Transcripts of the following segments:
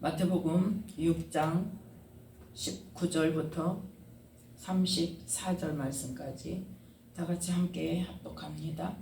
마태복음 6장 19절부터 34절 말씀까지 다 같이 함께 합독합니다.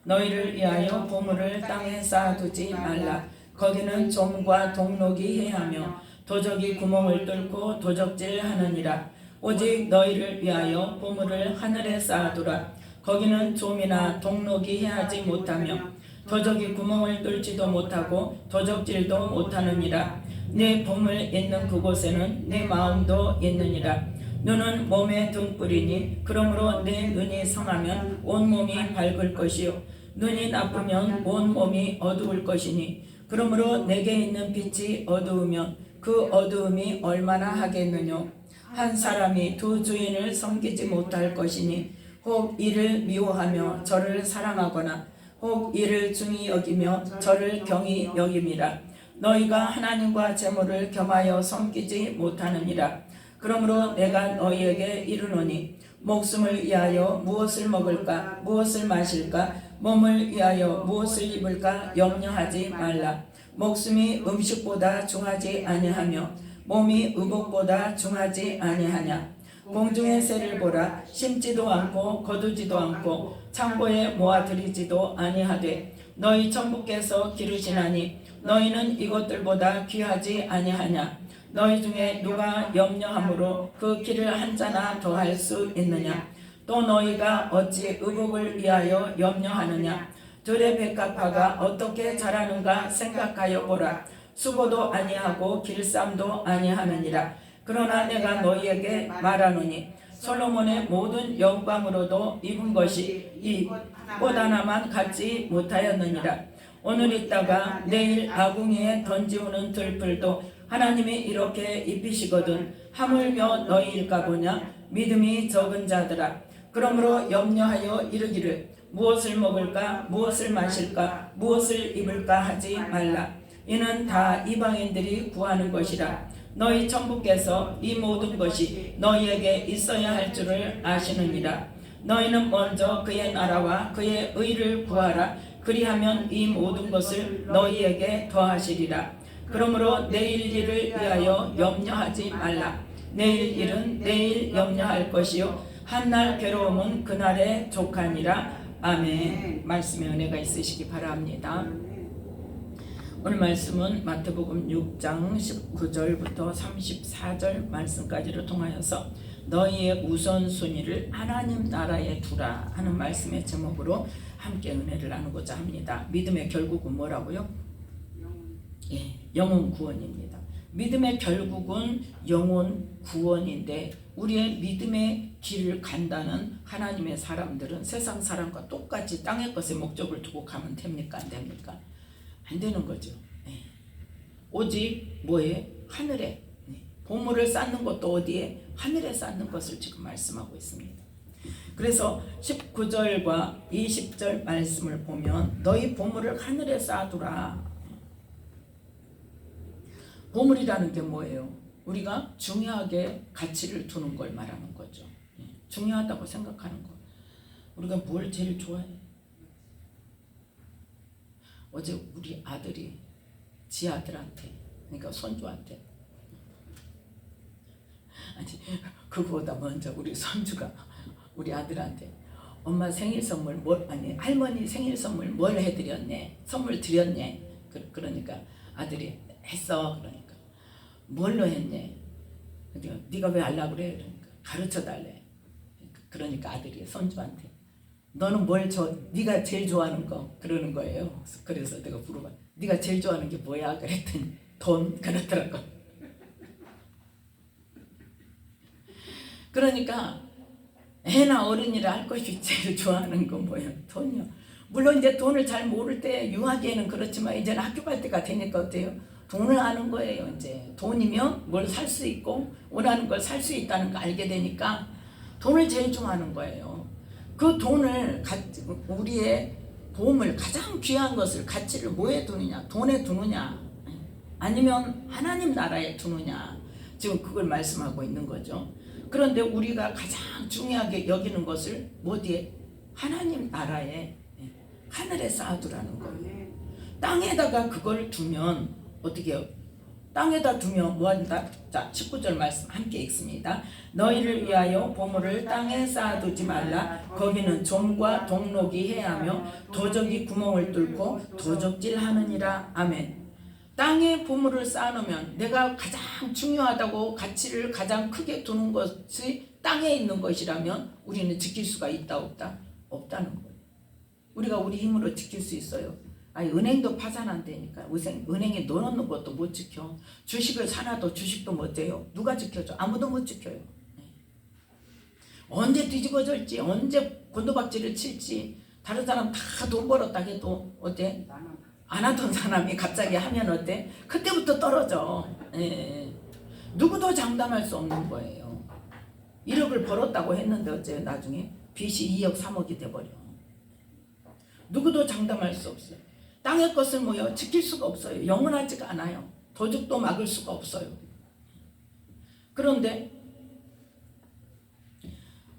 너희를 위하여 보물을 땅에 쌓아두지 말라. 거기는 좀과 동록이 해하며 도적이 구멍을 뚫고 도적질하느니라. 오직 너희를 위하여 보물을 하늘에 쌓아두라. 거기는 좀이나 동록이 해하지 못하며 도적이 구멍을 뚫지도 못하고 도적질도 못하느니라. 내 보물 있는 그곳에는 내 마음도 있느니라. 눈은 몸의 등불이니 그러므로 내 눈이 성하면 온 몸이 밝을 것이요 눈이 나쁘면 온 몸이 어두울 것이니 그러므로 내게 있는 빛이 어두우면 그 어두움이 얼마나 하겠느뇨. 한 사람이 두 주인을 섬기지 못할 것이니 혹 이를 미워하며 저를 사랑하거나 혹 이를 중히 여기며 저를 경히 여김이라. 너희가 하나님과 재물을 겸하여 섬기지 못하느니라. 그러므로 내가 너희에게 이르노니 목숨을 위하여 무엇을 먹을까 무엇을 마실까 몸을 위하여 무엇을 입을까 염려하지 말라. 목숨이 음식보다 중하지 아니하며 몸이 의복보다 중하지 아니하냐. 공중의 새를 보라. 심지도 않고 거두지도 않고 창고에 모아들이지도 아니하되 너희 천부께서 기르시나니 너희는 이것들보다 귀하지 아니하냐. 너희 중에 누가 염려함으로 그 길을 한자나 더할 수 있느냐. 또 너희가 어찌 의복을 위하여 염려하느냐. 들의 백합화가 어떻게 자라는가 생각하여 보라. 수고도 아니하고 길쌈도 아니하느니라. 그러나 내가 너희에게 말하노니 솔로몬의 모든 영광으로도 입은 것이 이 꽃 하나만 갖지 못하였느니라. 오늘 있다가 내일 아궁이에 던지우는 들풀도 하나님이 이렇게 입히시거든 하물며 너희일까 보냐. 믿음이 적은 자들아. 그러므로 염려하여 이르기를 무엇을 먹을까 무엇을 마실까 무엇을 입을까 하지 말라. 이는 다 이방인들이 구하는 것이라. 너희 천부께서 이 모든 것이 너희에게 있어야 할 줄을 아시느니라. 너희는 먼저 그의 나라와 그의 의를 구하라. 그리하면 이 모든 것을 너희에게 더하시리라. 그러므로 내일 일을 위하여 염려하지 말라. 내일 일은 내일 염려할 것이요 한날 괴로움은 그날의 족하니라. 아멘. 말씀의 은혜가 있으시기 바랍니다. 오늘 말씀은 마태복음 6장 19절부터 34절 말씀까지를 통하여서 너희의 우선순위를 하나님 나라에 두라 하는 말씀의 제목으로 함께 은혜를 나누고자 합니다. 믿음의 결국은 뭐라고요? 영혼 구원입니다. 믿음의 결국은 영혼 구원인데 우리의 믿음의 길을 간다는 하나님의 사람들은 세상 사람과 똑같이 땅의 것에 목적을 두고 가면 됩니까? 안 됩니까? 안 되는 거죠. 오직 뭐에? 하늘에. 보물을 쌓는 것도 어디에? 하늘에 쌓는 것을 지금 말씀하고 있습니다. 그래서 19절과 20절 말씀을 보면 너희 보물을 하늘에 쌓아두라. 보물이라는 게 뭐예요? 우리가 중요하게 가치를 두는 걸 말하는 거죠. 중요하다고 생각하는 거. 우리가 뭘 제일 좋아해? 어제 우리 아들이 지 아들한테, 그러니까 손주한테, 아니 그거보다 먼저 우리 손주가 우리 아들한테 엄마 생일 선물 할머니 생일 선물 뭘 해드렸네, 선물 드렸네. 그러니까 아들이 했어. 그러니까 뭘로 했네. 그러니까 네가 왜 하려고 그래? 그러니까 가르쳐 달래. 그러니까 아들이 손주한테 너는 뭘 네가 제일 좋아하는 거 그러는 거예요. 그래서 내가 물어봐. 네가 제일 좋아하는 게 뭐야? 그랬더니 돈 그러더라고. 그러니까 애나 어른이라 할 것이 제일 좋아하는 건 뭐예요? 돈이요. 물론 이제 돈을 잘 모를 때 유아기에는 그렇지만 이제는 학교 갈 때가 되니까 어때요? 돈을 아는 거예요. 이제 돈이면 뭘 살 수 있고 원하는 걸 살 수 있다는 거 알게 되니까 돈을 제일 좋아하는 거예요. 그 돈을 우리의 보물 가장 귀한 것을 가치를 뭐에 두느냐? 돈에 두느냐? 아니면 하나님 나라에 두느냐? 지금 그걸 말씀하고 있는 거죠. 그런데 우리가 가장 중요하게 여기는 것을 어디에? 하나님 나라에 하늘에 쌓아두라는 거예요. 땅에다가 그걸 두면 어떻게 해요? 땅에다 두면 뭐한다? 자, 19절 말씀 함께 읽습니다. 너희를 위하여 보물을 땅에 쌓아두지 말라. 거기는 좀과 동록이 해하며 도적이 구멍을 뚫고 도적질하느니라. 아멘. 땅에 보물을 쌓아놓으면 내가 가장 중요하다고 가치를 가장 크게 두는 것이 땅에 있는 것이라면 우리는 지킬 수가 있다 없다? 없다는 거예요. 우리가 우리 힘으로 지킬 수 있어요. 아니, 은행도 파산한다니까. 은행에 넣어놓는 것도 못 지켜. 주식을 사놔도 주식도 못 져요. 누가 지켜줘? 아무도 못 지켜요. 언제 뒤집어질지, 언제 곤도박질을 칠지, 다른 사람 다 돈 벌었다 해도 어때? 안 하던 사람이 갑자기 하면 어때? 그때부터 떨어져. 누구도 장담할 수 없는 거예요. 1억을 벌었다고 했는데 어째 나중에 빚이 2억 3억이 돼버려. 누구도 장담할 수 없어요. 땅의 것을 뭐요? 지킬 수가 없어요. 영원하지가 않아요. 도둑도 막을 수가 없어요. 그런데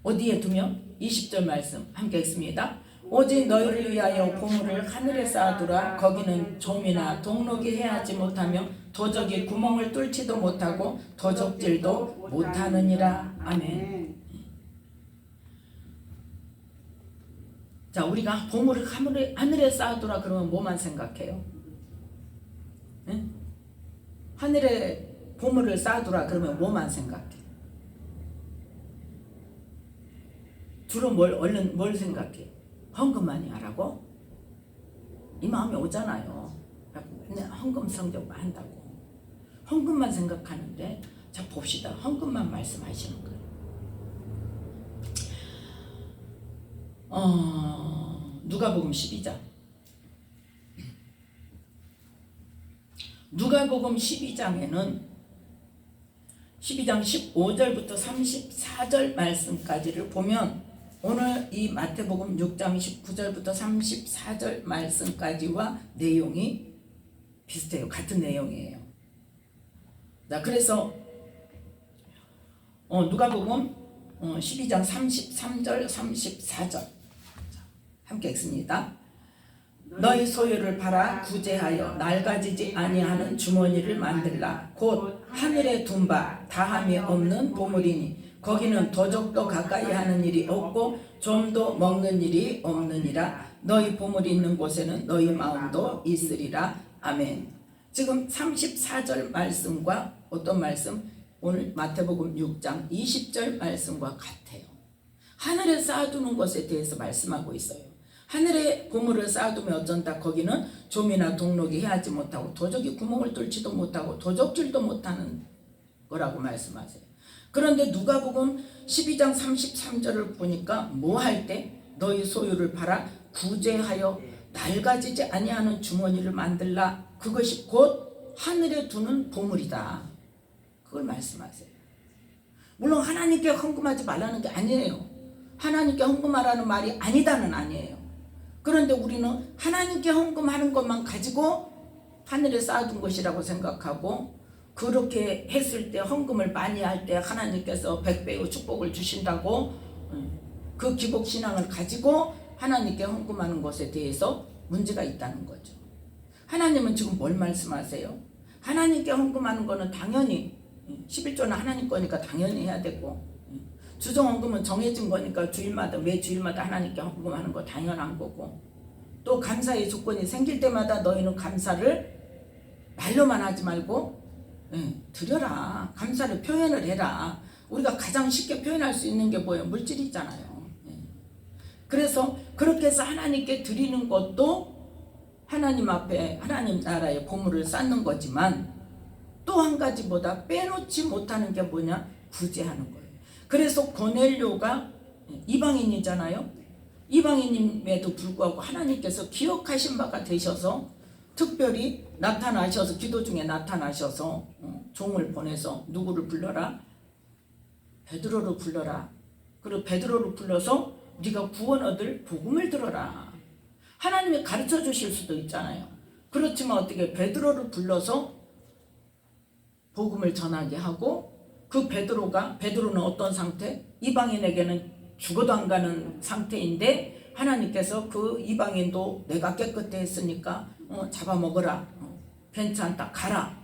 어디에 두면? 20절 말씀 함께 읽습니다. 오직 너희를 위하여 보물을 하늘에 쌓아두라. 거기는 좀이나 동록이 해하지 못하며 도적이 구멍을 뚫지도 못하고 도적질도 못하느니라. 아멘. 자, 우리가 보물을 하늘에 쌓아두라 그러면 뭐만 생각해요? 응? 하늘에 보물을 쌓아두라 그러면 뭐만 생각해? 주로 뭘 생각해? 헌금만이 하라고? 이 마음이 오잖아요. 맨날 헌금 성경 한다고. 헌금만 생각하는데, 자 봅시다. 헌금만 말씀하시는 거예요. 누가복음 12장. 누가복음 12장에는 12장 15절부터 34절 말씀까지를 보면 오늘 이 마태복음 6장 19절부터 34절 말씀까지와 내용이 비슷해요. 같은 내용이에요. 자, 그래서 누가복음 12장 33절 34절 함께 읽습니다. 너희 소유를 팔아 구제하여 낡아지지 아니하는 주머니를 만들라. 곧 하늘에 둔 바 다함이 없는 보물이니 거기는 도적도 가까이 하는 일이 없고 좀도 먹는 일이 없느니라. 너희 보물이 있는 곳에는 너희 마음도 있으리라. 아멘. 지금 34절 말씀과 어떤 말씀? 오늘 마태복음 6장 20절 말씀과 같아요. 하늘에 쌓아두는 것에 대해서 말씀하고 있어요. 하늘에 보물을 쌓아두면 어쩐다. 거기는 좀이나 동록이 해하지 못하고 도적이 구멍을 뚫지도 못하고 도적질도 못하는 거라고 말씀하세요. 그런데 누가복음 12장 33절을 보니까 뭐 할 때? 너희 소유를 팔아 구제하여 낡아지지 아니하는 주머니를 만들라. 그것이 곧 하늘에 두는 보물이다. 그걸 말씀하세요. 물론 하나님께 헌금하지 말라는 게 아니에요. 하나님께 헌금하라는 말이 아니다는 아니에요. 그런데 우리는 하나님께 헌금하는 것만 가지고 하늘에 쌓아둔 것이라고 생각하고, 그렇게 했을 때 헌금을 많이 할 때 하나님께서 100배의 축복을 주신다고 그 기복신앙을 가지고 하나님께 헌금하는 것에 대해서 문제가 있다는 거죠. 하나님은 지금 뭘 말씀하세요? 하나님께 헌금하는 거는 당연히 11조는 하나님 거니까 당연히 해야 되고, 주정헌금은 정해진 거니까 주일마다 매 주일마다 하나님께 헌금하는 거 당연한 거고, 또 감사의 조건이 생길 때마다 너희는 감사를 말로만 하지 말고 드려라. 감사를 표현을 해라. 우리가 가장 쉽게 표현할 수 있는 게 뭐예요? 물질이잖아요. 그래서 그렇게 해서 하나님께 드리는 것도 하나님 앞에 하나님 나라의 보물을 쌓는 거지만, 또 한 가지보다 빼놓지 못하는 게 뭐냐? 구제하는 거예요. 그래서 고넬료가 이방인이잖아요. 이방인임에도 불구하고 하나님께서 기억하신 바가 되셔서 특별히 나타나셔서, 기도 중에 나타나셔서 종을 보내서 누구를 불러라? 베드로를 불러라. 그리고 베드로를 불러서 네가 구원 얻을 복음을 들어라. 하나님이 가르쳐 주실 수도 있잖아요. 그렇지만 어떻게 베드로를 불러서 복음을 전하게 하고, 그 베드로는 어떤 상태? 이방인에게는 죽어도 안 가는 상태인데 하나님께서 그 이방인도 내가 깨끗해 했으니까 잡아먹어라. 괜찮다. 가라.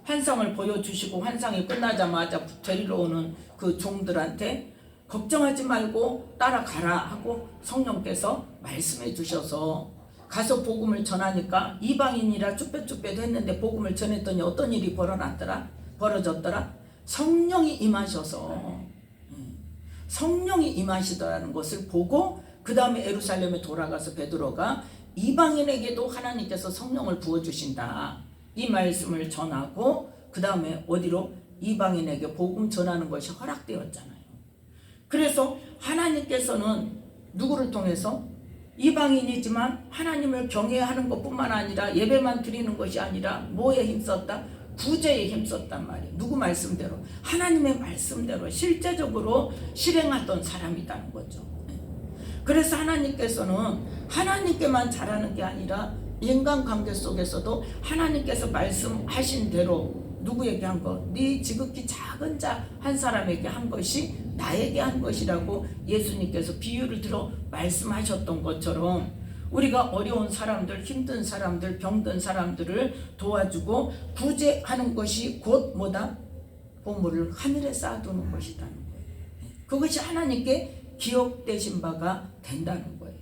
환상을 보여주시고 환상이 끝나자마자 데리러 오는 그 종들한테 걱정하지 말고 따라가라 하고 성령께서 말씀해 주셔서 가서 복음을 전하니까 이방인이라 쭈뼛쭈뼛 했는데 복음을 전했더니 어떤 일이 벌어졌더라? 성령이 임하셔서 성령이 임하시더라는 것을 보고 그 다음에 예루살렘에 돌아가서 베드로가 이방인에게도 하나님께서 성령을 부어주신다 이 말씀을 전하고 그 다음에 어디로? 이방인에게 복음 전하는 것이 허락되었잖아요. 그래서 하나님께서는 누구를 통해서? 이방인이지만 하나님을 경외하는 것뿐만 아니라 예배만 드리는 것이 아니라 뭐에 힘썼다? 구제에 힘썼단 말이에요. 누구 말씀대로? 하나님의 말씀대로 실제적으로 실행하던 사람이라는 거죠. 그래서 하나님께서는 하나님께만 잘하는 게 아니라 인간관계 속에서도 하나님께서 말씀하신 대로 누구에게 한 것? 네 지극히 작은 자 한 사람에게 한 것이 나에게 한 것이라고 예수님께서 비유를 들어 말씀하셨던 것처럼 우리가 어려운 사람들, 힘든 사람들, 병든 사람들을 도와주고 구제하는 것이 곧 뭐다? 보물을 하늘에 쌓아두는 것이라는 거예요. 그것이 하나님께 기억되신 바가 된다는 거예요.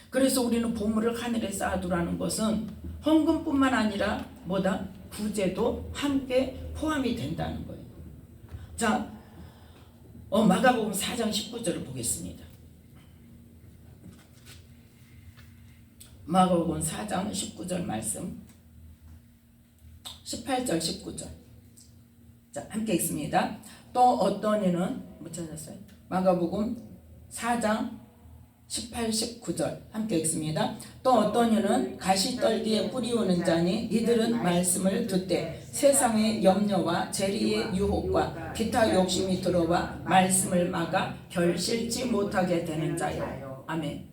그래서 우리는 보물을 하늘에 쌓아두라는 것은 헌금뿐만 아니라 뭐다? 구제도 함께 포함이 된다는 거예요. 자, 마가복음 4장 19절을 보겠습니다. 마가복음 4장 19절 말씀 18절 19절 자 함께 읽습니다. 또 어떤 이는 못 찾았어요? 마가복음 4장 18, 19절 함께 읽습니다. 또 어떤 이는 가시떨기에 뿌리우는 자니 이들은 말씀을 듣되 세상의 염려와 재리의 유혹과 기타 욕심이 들어와 말씀을 막아 결실치 못하게 되는 자요. 아멘.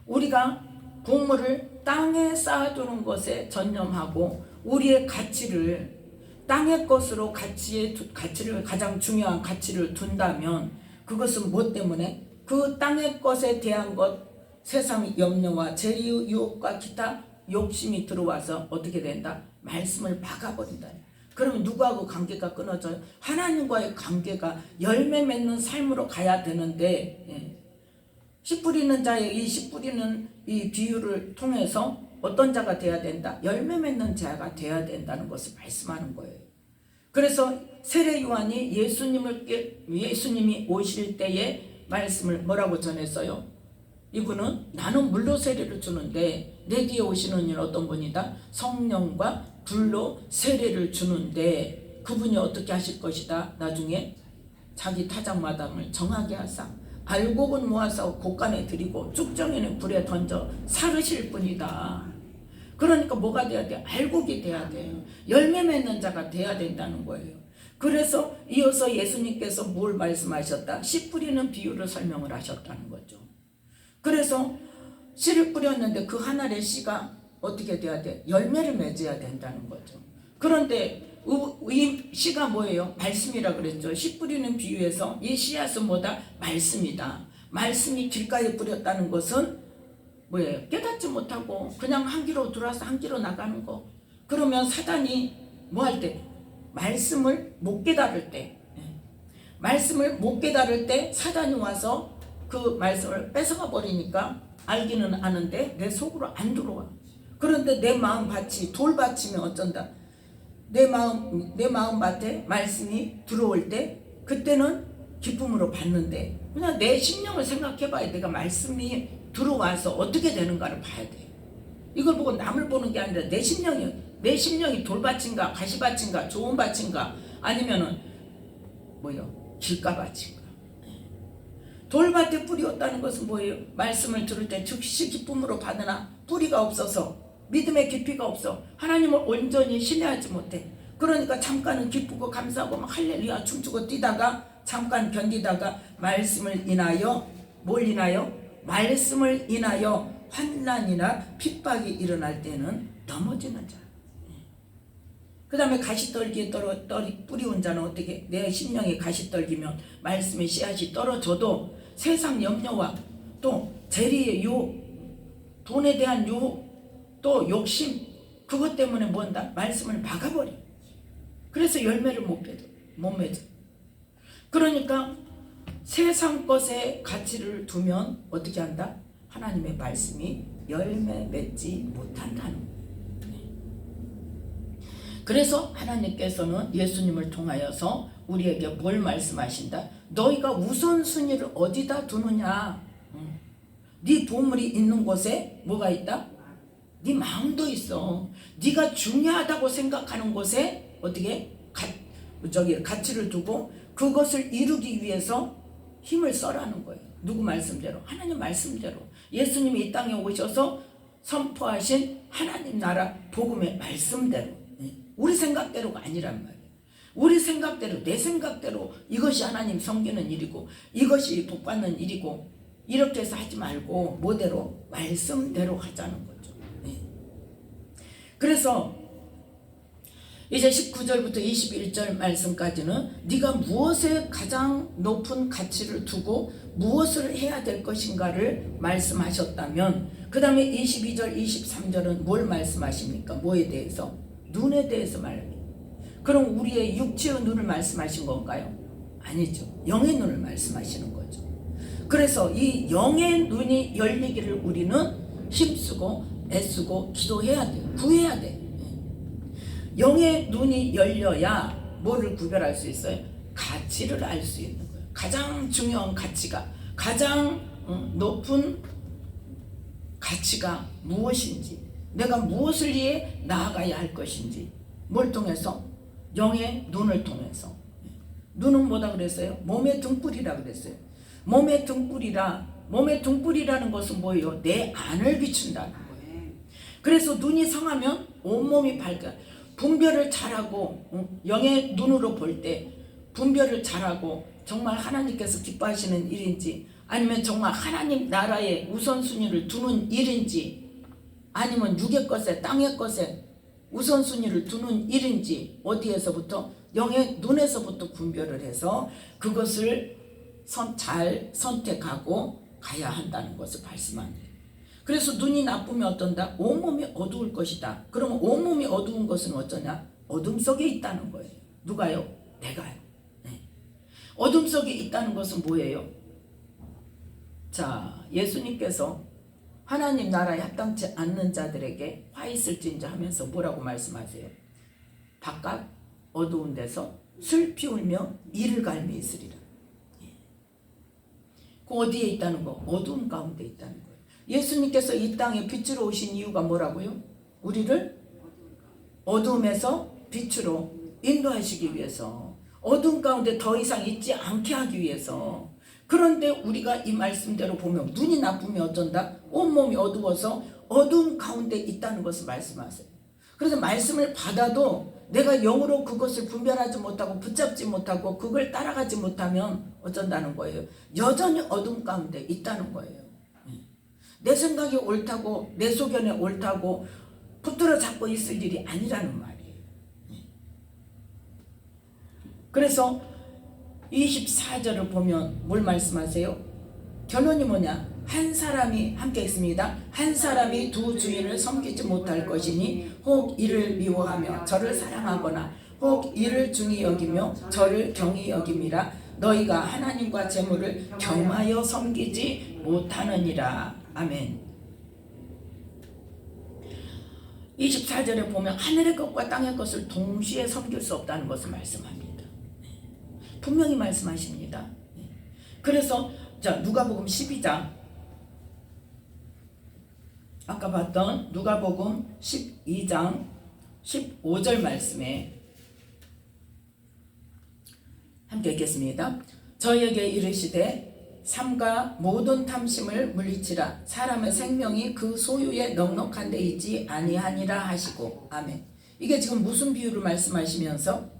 우리가 보물을 땅에 쌓아두는 것에 전념하고 우리의 가치를 땅의 것으로 가치를 가장 중요한 가치를 둔다면 그것은 무엇 때문에? 그 땅의 것에 대한 것 세상 염려와 재리 유혹과 기타 욕심이 들어와서 어떻게 된다? 말씀을 막아버린다. 그러면 누구하고 관계가 끊어져요? 하나님과의 관계가 열매 맺는 삶으로 가야 되는데 씨 뿌리는 자의 이 씨 뿌리는 이 비유를 통해서 어떤 자가 돼야 된다? 열매 맺는 자가 돼야 된다는 것을 말씀하는 거예요. 그래서 세례 요한이 예수님이 오실 때에 말씀을 뭐라고 전했어요? 이분은 나는 물로 세례를 주는데 내 뒤에 오시는 이는 어떤 분이다? 성령과 불로 세례를 주는데 그분이 어떻게 하실 것이다? 나중에 자기 타작마당을 정하게 하사 알곡은 모아서 곳간에 들이고 쭉정이는 불에 던져 사르실 분이다. 그러니까 뭐가 돼야 돼? 알곡이 돼야 돼요. 열매 맺는 자가 돼야 된다는 거예요. 그래서 이어서 예수님께서 뭘 말씀하셨다? 씨 뿌리는 비유를 설명을 하셨다는 거죠. 그래서 씨를 뿌렸는데 그 한 알의 씨가 어떻게 돼야 돼? 열매를 맺어야 된다는 거죠. 그런데 이 씨가 뭐예요? 말씀이라 그랬죠. 씨 뿌리는 비유에서 이 씨앗은 뭐다? 말씀이다. 말씀이 길가에 뿌렸다는 것은 뭐예요? 깨닫지 못하고 그냥 한 길로 들어와서 한 길로 나가는 거. 그러면 사단이 뭐 할 때? 말씀을 못 깨달을 때, 말씀을 못 깨달을 때 사단이 와서 그 말씀을 뺏어가 버리니까 알기는 아는데 내 속으로 안 들어와. 그런데 내 마음밭이 돌밭이면 어쩐다? 내 마음밭에 말씀이 들어올 때 그때는 기쁨으로 받는데 그냥 내 심령을 생각해봐야 내가 말씀이 들어와서 어떻게 되는가를 봐야 돼. 이걸 보고 남을 보는 게 아니라 내 심령이 돌밭인가 가시밭인가 좋은 밭인가 아니면은 뭐요? 길가밭인가. 돌밭에 뿌리었다는 것은 뭐예요? 말씀을 들을 때 즉시 기쁨으로 받으나 뿌리가 없어서 믿음의 깊이가 없어 하나님을 온전히 신뢰하지 못해. 그러니까 잠깐은 기쁘고 감사하고 막 할렐루야 춤추고 뛰다가 잠깐 견디다가 말씀을 인하여 뭘 인하여? 말씀을 인하여 환난이나 핍박이 일어날 때는 넘어지는 자. 그 다음에 가시떨기에 뿌리운 자는 어떻게? 내 심령에 가시떨기면 말씀의 씨앗이 떨어져도 세상 염려와 또 재리의 유혹, 돈에 대한 유혹, 또 욕심, 그것 때문에 뭔다? 말씀을 막아버려. 그래서 열매를 못 맺어. 그러니까 세상 것에 가치를 두면 어떻게 한다? 하나님의 말씀이 열매 맺지 못한다는 거예요. 그래서 하나님께서는 예수님을 통하여서 우리에게 뭘 말씀하신다? 너희가 우선순위를 어디다 두느냐? 네 보물이 있는 곳에 뭐가 있다? 네 마음도 있어. 네가 중요하다고 생각하는 곳에 어떻게 가치를 두고 그것을 이루기 위해서 힘을 써라는 거예요. 누구 말씀대로? 하나님 말씀대로. 예수님이 이 땅에 오셔서 선포하신 하나님 나라 복음의 말씀대로. 우리 생각대로가 아니란 말이에요. 우리 생각대로, 내 생각대로 이것이 하나님 섬기는 일이고 이것이 복받는 일이고 이렇게 해서 하지 말고 뭐대로? 말씀대로 하자는 거죠. 그래서 이제 19절부터 21절 말씀까지는 네가 무엇에 가장 높은 가치를 두고 무엇을 해야 될 것인가를 말씀하셨다면 그 다음에 22절 23절은 뭘 말씀하십니까? 뭐에 대해서? 눈에 대해서 말합니다. 그럼 우리의 육체의 눈을 말씀하신 건가요? 아니죠. 영의 눈을 말씀하시는 거죠. 그래서 이 영의 눈이 열리기를 우리는 힘쓰고 애쓰고 기도해야 돼요. 구해야 돼요. 영의 눈이 열려야 뭐를 구별할 수 있어요? 가치를 알 수 있는 거예요. 가장 중요한 가치가, 가장 높은 가치가 무엇인지, 내가 무엇을 위해 나아가야 할 것인지, 뭘 통해서? 영의 눈을 통해서. 눈은 뭐다 그랬어요? 몸의 등불이라 그랬어요. 몸의 등불이라는 것은 뭐예요? 내 안을 비춘다는 거예요. 그래서 눈이 성하면 온몸이 밝아. 분별을 잘하고 영의 눈으로 볼 때 분별을 잘하고 정말 하나님께서 기뻐하시는 일인지 아니면 정말 하나님 나라의 우선순위를 두는 일인지 아니면 육의 것에 땅의 것에 우선순위를 두는 일인지 어디에서부터? 영의 눈에서부터 분별을 해서 그것을 잘 선택하고 가야 한다는 것을 말씀합니다. 그래서 눈이 나쁘면 어떤다? 온몸이 어두울 것이다. 그러면 온몸이 어두운 것은 어쩌냐? 어둠 속에 있다는 거예요. 누가요? 내가요. 어둠 속에 있다는 것은 뭐예요? 자, 예수님께서 하나님 나라에 합당치 않는 자들에게 화 있을진저 하면서 뭐라고 말씀하세요? 바깥 어두운 데서 슬피 울며 이를 갈며 있으리라. 그 어디에 있다는 거? 어두운 가운데 있다는 거예요. 예수님께서 이 땅에 빛으로 오신 이유가 뭐라고요? 우리를 어둠에서 빛으로 인도하시기 위해서, 어둠 가운데 더 이상 있지 않게 하기 위해서. 그런데 우리가 이 말씀대로 보면 눈이 나쁘면 어쩐다? 온몸이 어두워서 어둠 가운데 있다는 것을 말씀하세요. 그래서 말씀을 받아도 내가 영으로 그것을 분별하지 못하고 붙잡지 못하고 그걸 따라가지 못하면 어쩐다는 거예요? 여전히 어둠 가운데 있다는 거예요. 내 생각이 옳다고 내 소견에 옳다고 붙들어 잡고 있을 일이 아니라는 말이에요. 그래서 24절을 보면 뭘 말씀하세요? 결론이 뭐냐? 한 사람이 함께 있습니다. 한 사람이 두 주인을 섬기지 못할 것이니 혹 이를 미워하며 저를 사랑하거나 혹 이를 중히 여기며 저를 경히 여김이라. 너희가 하나님과 재물을 겸하여 섬기지 못하느니라. 아멘. 24절에 보면 하늘의 것과 땅의 것을 동시에 섬길 수 없다는 것을 말씀합니다. 분명히 말씀하십니다. 그래서 자, 누가복음 12장, 아까 봤던 누가복음 12장 15절 말씀에 함께 읽겠습니다. 저희에게 이르시되 삼가 모든 탐심을 물리치라. 사람의 생명이 그 소유에 넉넉한 데 있지 아니하니라 하시고. 아멘. 이게 지금 무슨 비유를 말씀하시면서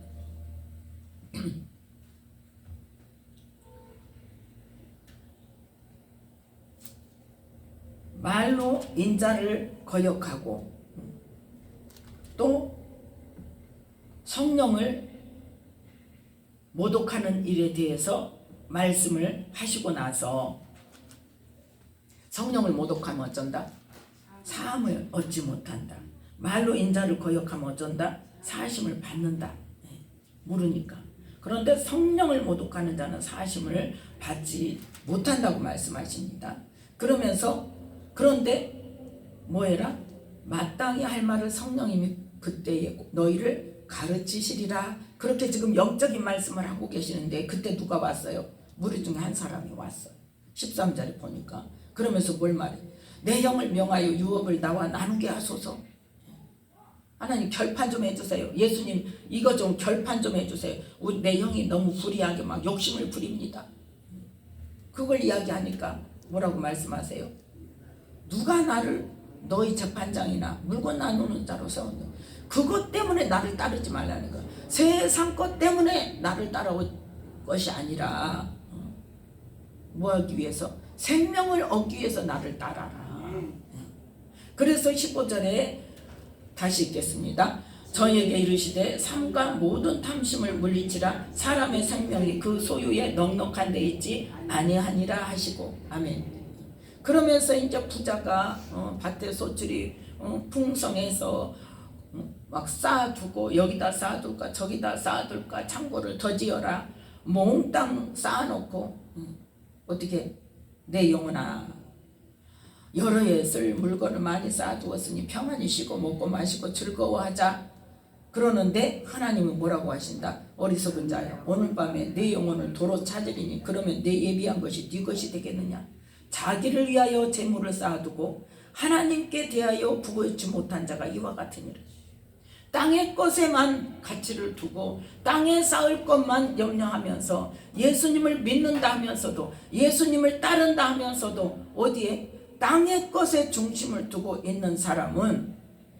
말로 인자를 거역하고 또 성령을 모독하는 일에 대해서 말씀을 하시고 나서 성령을 모독하면 어쩐다? 사함을 얻지 못한다. 말로 인자를 거역하면 어쩐다? 사하심을 받는다. 모르니까. 그런데 성령을 모독하는 자는 사하심을 받지 못한다고 말씀하십니다. 그러면서 그런데 뭐해라? 마땅히 할 말을 성령님이 그때에 너희를 가르치시리라. 그렇게 지금 영적인 말씀을 하고 계시는데 그때 누가 왔어요? 무리 중에 한 사람이 왔어요. 13절에 보니까. 그러면서 뭘 말해? 내 영을 명하여 유업을 나와 나누게 하소서. 하나님 결판 좀 해주세요. 예수님 이거 좀 결판 좀 해주세요. 내 영이 너무 불의하게 막 욕심을 부립니다. 그걸 이야기하니까 뭐라고 말씀하세요? 누가 나를 너희 재판장이나 물건 나누는 자로 세웠냐? 그것 때문에 나를 따르지 말라는 거야. 세상 것 때문에 나를 따라올 것이 아니라 뭐 하기 위해서? 생명을 얻기 위해서 나를 따라라. 그래서 15절에 다시 읽겠습니다. 저희에게 이르시되 삼가 모든 탐심을 물리치라. 사람의 생명이 그 소유에 넉넉한 데 있지 아니하니라 하시고. 아멘. 그러면서 이제 부자가 밭에 소출이 풍성해서 막 쌓아두고 여기다 쌓아둘까 저기다 쌓아둘까 창고를 더 지어라. 몽땅 쌓아놓고 어떻게? 내 영혼아 여러 해 쓸 물건을 많이 쌓아두었으니 평안히 쉬고 먹고 마시고 즐거워하자. 그러는데 하나님은 뭐라고 하신다? 어리석은 자야 오늘 밤에 내 영혼을 도로 찾으리니 그러면 내 예비한 것이 네 것이 되겠느냐. 자기를 위하여 재물을 쌓아두고 하나님께 대하여 부어주지 못한 자가 이와 같으니라. 땅의 것에만 가치를 두고 땅에 쌓을 것만 염려하면서 예수님을 믿는다 하면서도 예수님을 따른다 하면서도 어디에? 땅의 것에 중심을 두고 있는 사람은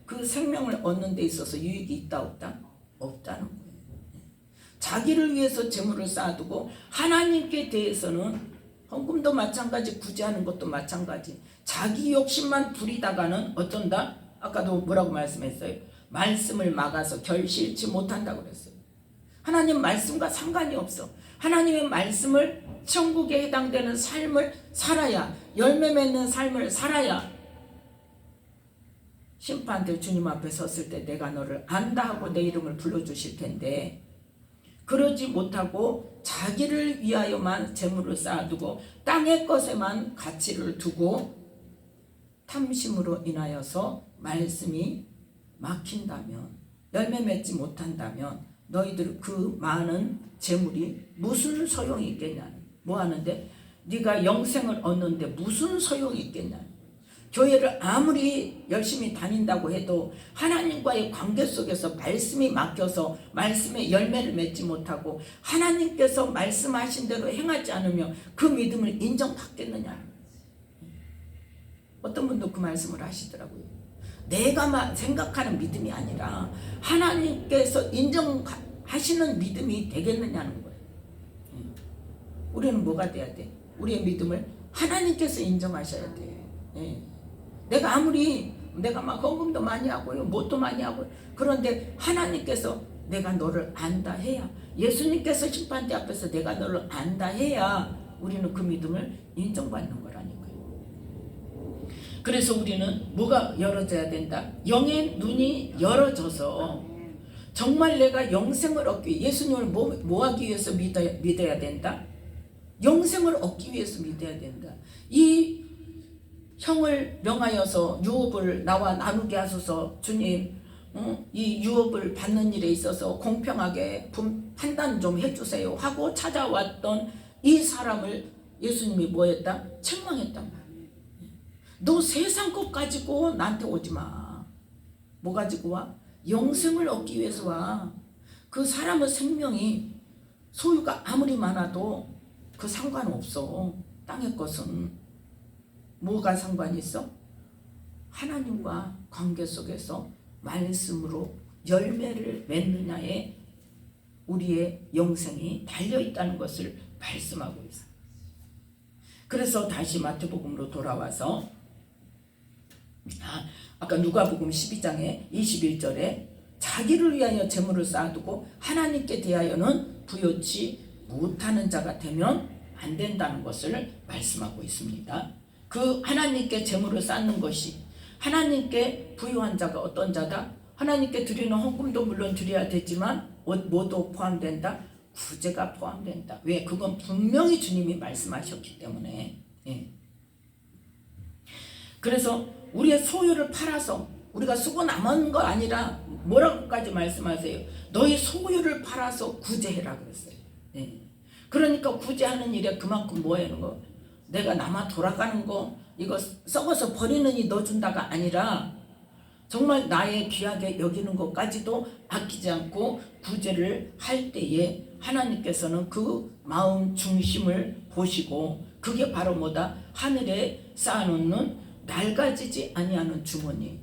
그 생명을 얻는 데 있어서 유익이 있다 없다? 없다는 거예요. 자기를 위해서 재물을 쌓아두고 하나님께 대해서는 헌금도 마찬가지 구제하는 것도 마찬가지 자기 욕심만 부리다가는 어쩐다? 아까도 뭐라고 말씀했어요? 말씀을 막아서 결실치 못한다고 그랬어요. 하나님 말씀과 상관이 없어. 하나님의 말씀을 천국에 해당되는 삶을 살아야 열매 맺는 삶을 살아야 심판대 주님 앞에 섰을 때 내가 너를 안다 하고 내 이름을 불러주실 텐데 그러지 못하고 자기를 위하여만 재물을 쌓아두고 땅의 것에만 가치를 두고 탐심으로 인하여서 말씀이 막힌다면 열매 맺지 못한다면 너희들 그 많은 재물이 무슨 소용이 있겠냐. 뭐 하는데? 네가 영생을 얻는데 무슨 소용이 있겠냐. 교회를 아무리 열심히 다닌다고 해도 하나님과의 관계 속에서 말씀이 막혀서 말씀의 열매를 맺지 못하고 하나님께서 말씀하신 대로 행하지 않으면 그 믿음을 인정받겠느냐. 어떤 분도 그 말씀을 하시더라고요. 내가 생각하는 믿음이 아니라 하나님께서 인정하시는 믿음이 되겠느냐는 거예요. 우리는 뭐가 돼야 돼? 우리의 믿음을 하나님께서 인정하셔야 돼. 내가 아무리 내가 막 헌금도 많이 하고요, 뭣도 많이 하고요. 그런데 하나님께서 내가 너를 안다 해야, 예수님께서 심판대 앞에서 내가 너를 안다 해야 우리는 그 믿음을 인정받는 거라니까요. 그래서 우리는 뭐가 열어져야 된다? 영의 눈이 열어져서 정말 내가 영생을 얻기 위해 예수님을 뭐 하기 위해서 믿어야 된다? 영생을 얻기 위해서 믿어야 된다. 이 형을 명하여서 유업을 나와 나누게 하소서. 주님, 이 유업을 받는 일에 있어서 공평하게 판단 좀 해주세요 하고 찾아왔던 이 사람을 예수님이 뭐 했다? 책망했단 말이에요. 너 세상 것 가지고 나한테 오지 마. 뭐 가지고 와? 영생을 얻기 위해서 와. 그 사람의 생명이 소유가 아무리 많아도 그 상관없어. 땅의 것은 뭐가 상관이 있어? 하나님과 관계 속에서 말씀으로 열매를 맺느냐에 우리의 영생이 달려있다는 것을 말씀하고 있어요. 그래서 다시 마태복음으로 돌아와서 아까 누가복음 12장에 21절에 자기를 위하여 재물을 쌓아두고 하나님께 대하여는 부요치 못하는 자가 되면 안 된다는 것을 말씀하고 있습니다. 그 하나님께 재물을 쌓는 것이 하나님께 부유한 자가 어떤 자다? 하나님께 드리는 헌금도 물론 드려야 되지만 뭐도 포함된다? 구제가 포함된다. 왜? 그건 분명히 주님이 말씀하셨기 때문에. 예. 그래서 우리의 소유를 팔아서 우리가 쓰고 남은 거 아니라 뭐라고까지 말씀하세요? 너희 소유를 팔아서 구제해라 그랬어요. 예. 그러니까 구제하는 일에 그만큼 뭐 하는 거? 내가 남아 돌아가는 거 이거 썩어서 버리느니 넣어준다가 아니라 정말 나의 귀하게 여기는 것까지도 아끼지 않고 구제를 할 때에 하나님께서는 그 마음 중심을 보시고 그게 바로 뭐다? 하늘에 쌓아놓는 낡아지지 아니하는 주머니,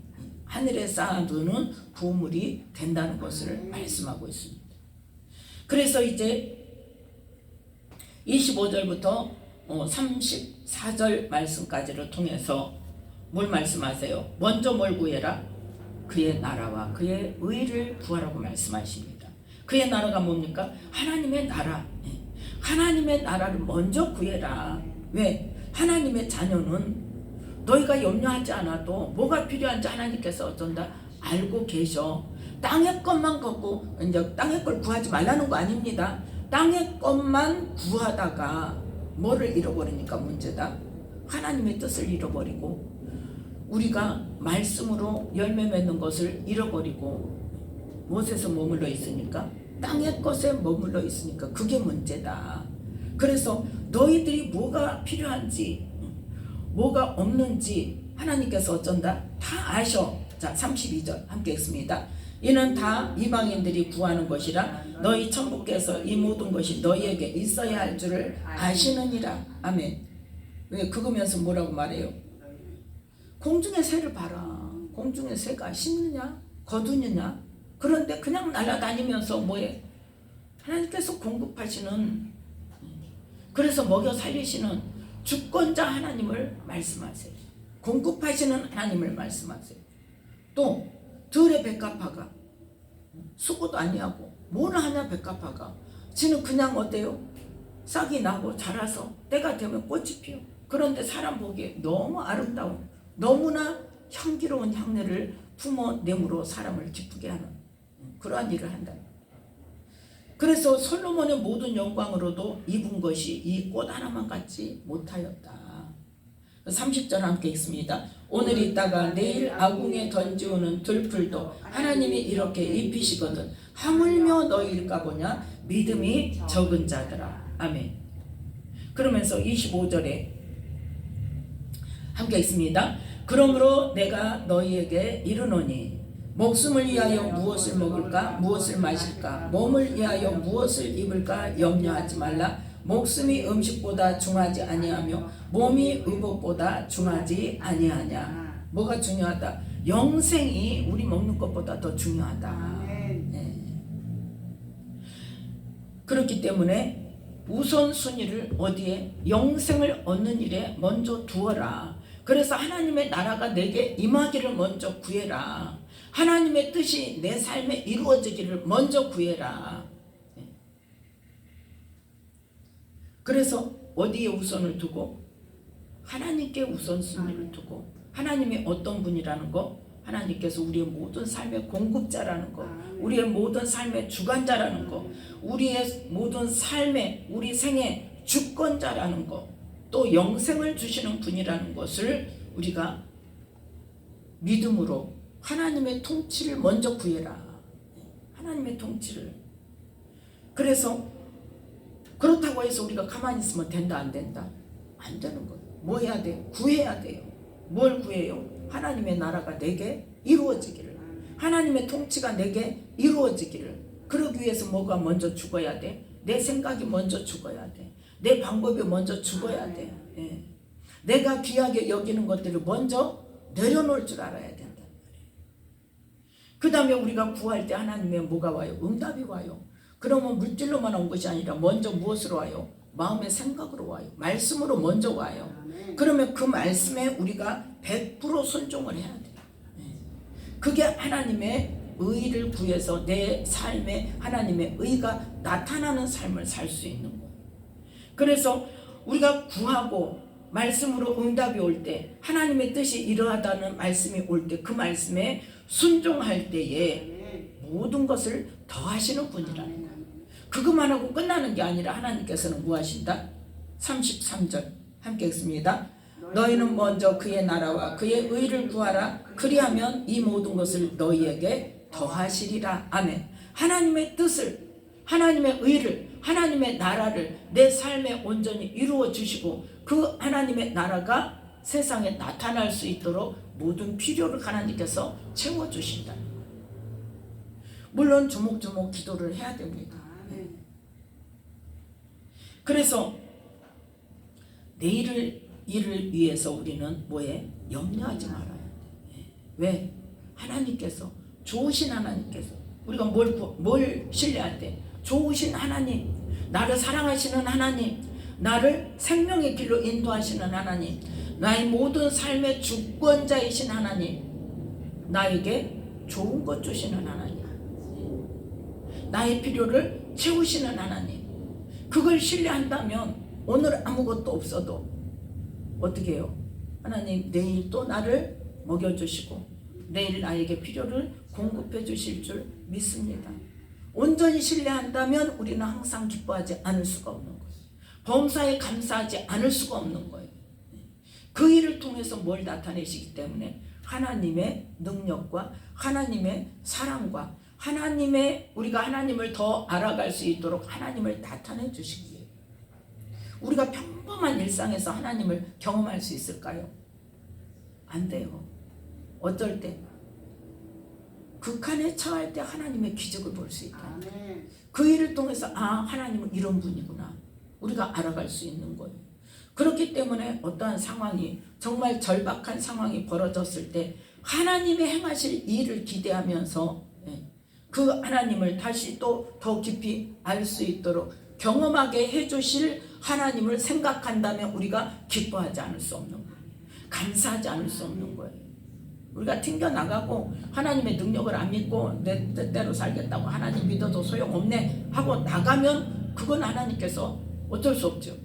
하늘에 쌓아두는 보물이 된다는 것을 말씀하고 있습니다. 그래서 이제 25절부터 34절 말씀까지를 통해서 뭘 말씀하세요? 먼저 뭘 구해라? 그의 나라와 그의 의를 구하라고 말씀하십니다. 그의 나라가 뭡니까? 하나님의 나라. 하나님의 나라를 먼저 구해라. 왜? 하나님의 자녀는 너희가 염려하지 않아도 뭐가 필요한지 하나님께서 어쩐다? 알고 계셔. 땅의 것만 갖고 이제 땅의 걸 구하지 말라는 거 아닙니다. 땅의 것만 구하다가 뭐를 잃어버리니까 문제다. 하나님의 뜻을 잃어버리고 우리가 말씀으로 열매 맺는 것을 잃어버리고 무엇에서 머물러 있으니까? 땅의 것에 머물러 있으니까 그게 문제다. 그래서 너희들이 뭐가 필요한지 뭐가 없는지 하나님께서 어쩐다? 다 아셔. 자, 32절 함께 읽습니다. 이는 다 이방인들이 구하는 것이라 너희 천부께서 이 모든 것이 너희에게 있어야 할 줄을 아시느니라. 아멘. 왜? 그거면서 뭐라고 말해요? 공중의 새를 봐라. 공중의 새가 씻느냐? 거두느냐? 그런데 그냥 날아다니면서 뭐해? 하나님께서 공급하시는, 그래서 먹여 살리시는 주권자 하나님을 말씀하세요. 공급하시는 하나님을 말씀하세요. 또 들의 백합화가 수고도 아니하고 뭘 하냐 백합화가 지는 그냥 어때요? 싹이 나고 자라서 때가 되면 꽃이 피어. 그런데 사람 보기에 너무 아름다운 너무나 향기로운 향내를 품어내므로 사람을 기쁘게 하는 그러한 일을 한다. 그래서 솔로몬의 모든 영광으로도 입은 것이 이 꽃 하나만 같지 못하였다. 30절 함께 읽습니다. 오늘 있다가 내일 아궁에 던지오는 들풀도 하나님이 이렇게 입히시거든 하물며 너희일까 보냐 믿음이 적은 자들아. 아멘. 그러면서 25절에 함께 읽습니다. 그러므로 내가 너희에게 이르노니 목숨을 위하여 무엇을 먹을까 무엇을 마실까 몸을 위하여 무엇을 입을까 염려하지 말라. 목숨이 음식보다 중하지 아니하며 몸이 의복보다 중하지 아니하냐. 뭐가 중요하다? 영생이 우리 먹는 것보다 더 중요하다. 네. 그렇기 때문에 우선순위를 어디에? 영생을 얻는 일에 먼저 두어라. 그래서 하나님의 나라가 내게 임하기를 먼저 구해라. 하나님의 뜻이 내 삶에 이루어지기를 먼저 구해라. 그래서 어디에 우선을 두고? 하나님께 우선순위를 두고 하나님이 어떤 분이라는 거? 하나님께서 우리의 모든 삶의 공급자라는 거, 우리의 모든 삶의 주관자라는 거, 우리의 모든 삶의 우리 생의 주권자라는 거, 또 영생을 주시는 분이라는 것을 우리가 믿음으로 하나님의 통치를 먼저 구해라. 하나님의 통치를. 그래서 그렇다고 해서 우리가 가만히 있으면 된다 안 된다? 안 되는 거예요. 뭐 해야 돼? 구해야 돼요. 뭘 구해요? 하나님의 나라가 내게 이루어지기를, 하나님의 통치가 내게 이루어지기를. 그러기 위해서 뭐가 먼저 죽어야 돼? 내 생각이 먼저 죽어야 돼. 내 방법이 먼저 죽어야 돼. 예. 내가 귀하게 여기는 것들을 먼저 내려놓을 줄 알아야 된단 말이에요. 그 다음에 우리가 구할 때 하나님의 뭐가 와요? 응답이 와요. 그러면 물질로만 온 것이 아니라 먼저 무엇으로 와요? 마음의 생각으로 와요. 말씀으로 먼저 와요. 그러면 그 말씀에 우리가 100% 순종을 해야 돼요. 그게 하나님의 의를 구해서 내 삶에 하나님의 의가 나타나는 삶을 살 수 있는 거예요. 그래서 우리가 구하고 말씀으로 응답이 올 때, 하나님의 뜻이 이러하다는 말씀이 올 때, 그 말씀에 순종할 때에 모든 것을 더하시는 분이라는 거예요. 그것만 하고 끝나는 게 아니라 하나님께서는 뭐 하신다? 33절 함께 읽습니다. 너희는 먼저 그의 나라와 그의 의를 구하라. 그리하면 이 모든 것을 너희에게 더하시리라. 아멘. 하나님의 뜻을, 하나님의 의를, 하나님의 나라를 내 삶에 온전히 이루어 주시고, 그 하나님의 나라가 세상에 나타날 수 있도록 모든 필요를 하나님께서 채워주신다. 물론 조목조목 기도를 해야 됩니다. 그래서 내일을 일을 위해서 우리는 뭐에 염려하지 말아야 돼. 왜? 하나님께서, 좋으신 하나님께서, 우리가 뭘 신뢰할 때, 좋으신 하나님, 나를 사랑하시는 하나님, 나를 생명의 길로 인도하시는 하나님, 나의 모든 삶의 주권자이신 하나님, 나에게 좋은 것 주시는 하나님, 나의 필요를 채우시는 하나님, 그걸 신뢰한다면 오늘 아무것도 없어도 어떻게 해요? 하나님 내일 또 나를 먹여주시고 내일 나에게 필요를 공급해 주실 줄 믿습니다. 온전히 신뢰한다면 우리는 항상 기뻐하지 않을 수가 없는 거예요. 범사에 감사하지 않을 수가 없는 거예요. 그 일을 통해서 뭘 나타내시기 때문에 하나님의 능력과 하나님의 사랑과 하나님의, 우리가 하나님을 더 알아갈 수 있도록 하나님을 나타내 주시기에 우리가 평범한 일상에서 하나님을 경험할 수 있을까요? 안 돼요. 어떨 때 극한에 처할 때 하나님의 기적을 볼 수 있다. 그 일을 통해서 하나님은 이런 분이구나 우리가 알아갈 수 있는 거예요. 그렇기 때문에 어떠한 상황이, 정말 절박한 상황이 벌어졌을 때 하나님의 행하실 일을 기대하면서 그 하나님을 다시 또 더 깊이 알 수 있도록 경험하게 해주실 하나님을 생각한다면 우리가 기뻐하지 않을 수 없는 거예요. 감사하지 않을 수 없는 거예요. 우리가 튕겨나가고 하나님의 능력을 안 믿고 내 뜻대로 살겠다고 하나님 믿어도 소용없네 하고 나가면 그건 하나님께서 어쩔 수 없죠.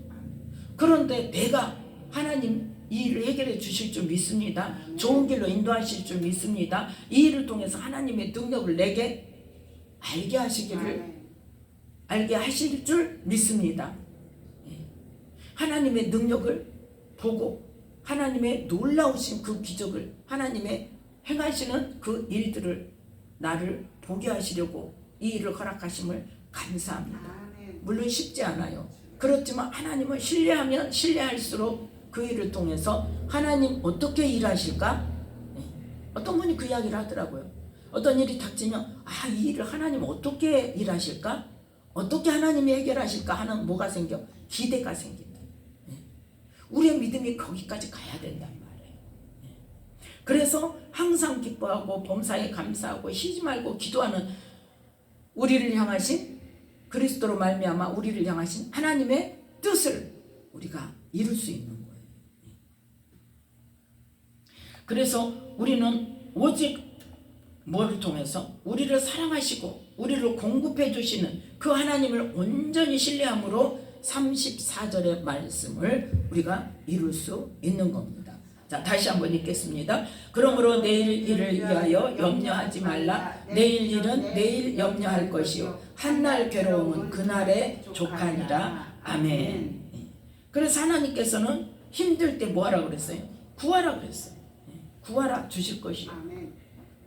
그런데 내가 하나님 이 일을 해결해 주실 줄 믿습니다. 좋은 길로 인도하실 줄 믿습니다. 이 일을 통해서 하나님의 능력을 내게 알게 하실 줄 믿습니다. 하나님의 능력을 보고 하나님의 놀라우신 그 기적을, 하나님의 행하시는 그 일들을 나를 보게 하시려고 이 일을 허락하심을 감사합니다. 물론 쉽지 않아요. 그렇지만 하나님을 신뢰하면 신뢰할수록 그 일을 통해서 하나님 어떻게 일하실까? 어떤 분이 그 이야기를 하더라고요. 어떤 일이 닥치면 이 일을 하나님 어떻게 일하실까? 어떻게 하나님이 해결하실까 하는 뭐가 생겨? 기대가 생긴다. 우리의 믿음이 거기까지 가야 된단 말이에요. 그래서 항상 기뻐하고 범사에 감사하고 쉬지 말고 기도하는 우리를 향하신, 그리스도로 말미암아 우리를 향하신 하나님의 뜻을 우리가 이룰 수 있는 거예요. 그래서 우리는 오직 뭐를 통해서? 우리를 사랑하시고 우리를 공급해 주시는 그 하나님을 온전히 신뢰함으로 34절의 말씀을 우리가 이룰 수 있는 겁니다. 자, 다시 한번 읽겠습니다. 그러므로 내일 일을 위하여 염려하지 말라. 내일 일은 내일 염려할 것이요 한날 괴로움은 그날에 족하니라. 아멘. 그래서 하나님께서는 힘들 때 뭐 하라고 그랬어요? 구하라 그랬어요. 구하라 주실 것이요.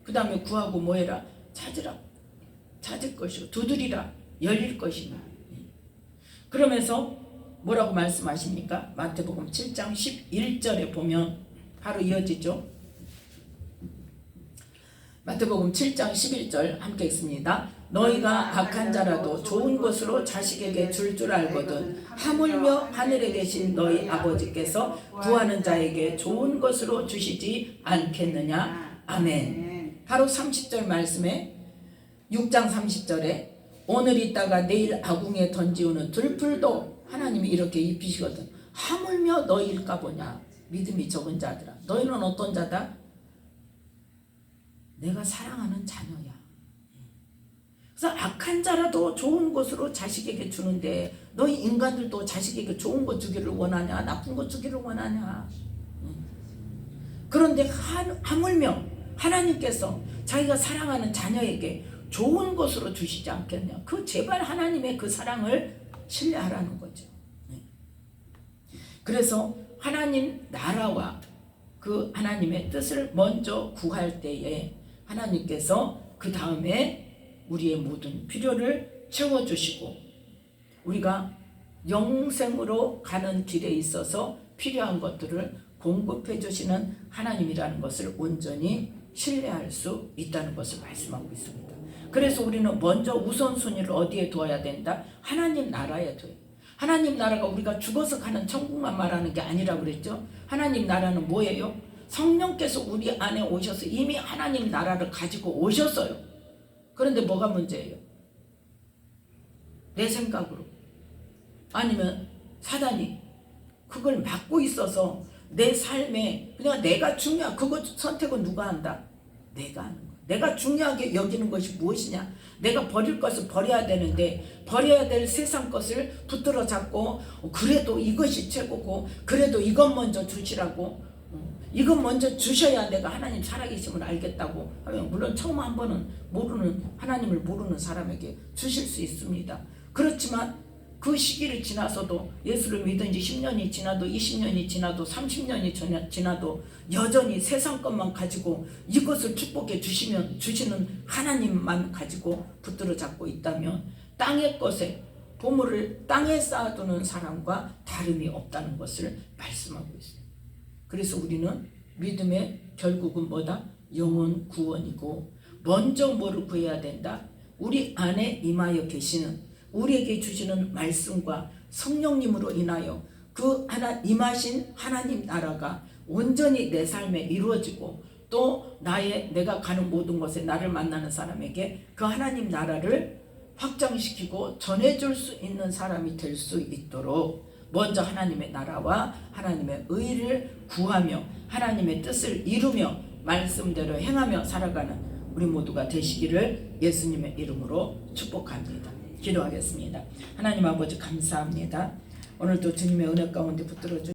그 다음에 구하고 뭐 해라? 찾으라. 찾을 것이요. 두드리라. 열릴 것이며. 그러면서 뭐라고 말씀하십니까? 마태복음 7장 11절에 보면 바로 이어지죠. 마태복음 7장 11절 함께 읽습니다. 너희가 악한 자라도 좋은 것으로 자식에게 줄 알거든 하물며 하늘에 계신 너희 아버지께서 구하는 자에게 좋은 것으로 주시지 않겠느냐. 아멘. 바로 30절 말씀에 6장 30절에 오늘 있다가 내일 아궁에 던지우는 들풀도 하나님이 이렇게 입히시거든. 하물며 너희일까 보냐. 믿음이 적은 자들아. 너희는 어떤 자다? 내가 사랑하는 자녀야. 그래서 악한 자라도 좋은 것으로 자식에게 주는데 너희 인간들도 자식에게 좋은 것 주기를 원하냐 나쁜 것 주기를 원하냐. 그런데 하물며 하나님께서 자기가 사랑하는 자녀에게 좋은 것으로 주시지 않겠냐. 그 제발 하나님의 그 사랑을 신뢰하라는 거죠. 그래서 하나님 나라와 그 하나님의 뜻을 먼저 구할 때에 하나님께서 그 다음에 우리의 모든 필요를 채워주시고 우리가 영생으로 가는 길에 있어서 필요한 것들을 공급해 주시는 하나님이라는 것을 온전히 신뢰할 수 있다는 것을 말씀하고 있습니다. 그래서 우리는 먼저 우선순위를 어디에 두어야 된다? 하나님 나라에 둬요. 하나님 나라가 우리가 죽어서 가는 천국만 말하는 게 아니라고 그랬죠. 하나님 나라는 뭐예요? 성령께서 우리 안에 오셔서 이미 하나님 나라를 가지고 오셨어요. 그런데 뭐가 문제예요? 내 생각으로 아니면 사단이 그걸 막고 있어서 내 삶에 그냥 내가 중요한 그거 선택은 누가 한다? 내가 하는 거야. 내가 중요하게 여기는 것이 무엇이냐? 내가 버릴 것을 버려야 되는데 버려야 될 세상 것을 붙들어 잡고 그래도 이것이 최고고 그래도 이것 먼저 주시라고 이것 먼저 주셔야 내가 하나님 살아계심을 알겠다고 하면 물론 처음 한 번은 모르는 하나님을 모르는 사람에게 주실 수 있습니다. 그렇지만 그 시기를 지나서도 예수를 믿은 지 10년이 지나도 20년이 지나도 30년이 지나도 여전히 세상 것만 가지고 이것을 축복해 주시는 하나님만 가지고 붙들어 잡고 있다면 땅의 것에 보물을 땅에 쌓아두는 사람과 다름이 없다는 것을 말씀하고 있어요. 그래서 우리는 믿음의 결국은 뭐다? 영혼 구원이고 먼저 뭐를 구해야 된다? 우리 안에 임하여 계시는 우리에게 주시는 말씀과 성령님으로 인하여 그 임하신 하나님 나라가 온전히 내 삶에 이루어지고 또 내가 가는 모든 곳에 나를 만나는 사람에게 그 하나님 나라를 확장시키고 전해줄 수 있는 사람이 될 수 있도록 먼저 하나님의 나라와 하나님의 의를 구하며 하나님의 뜻을 이루며 말씀대로 행하며 살아가는 우리 모두가 되시기를 예수님의 이름으로 축복합니다. 기도하겠습니다. 하나님 아버지 감사합니다. 오늘도 주님의 은혜 가운데 붙들어 주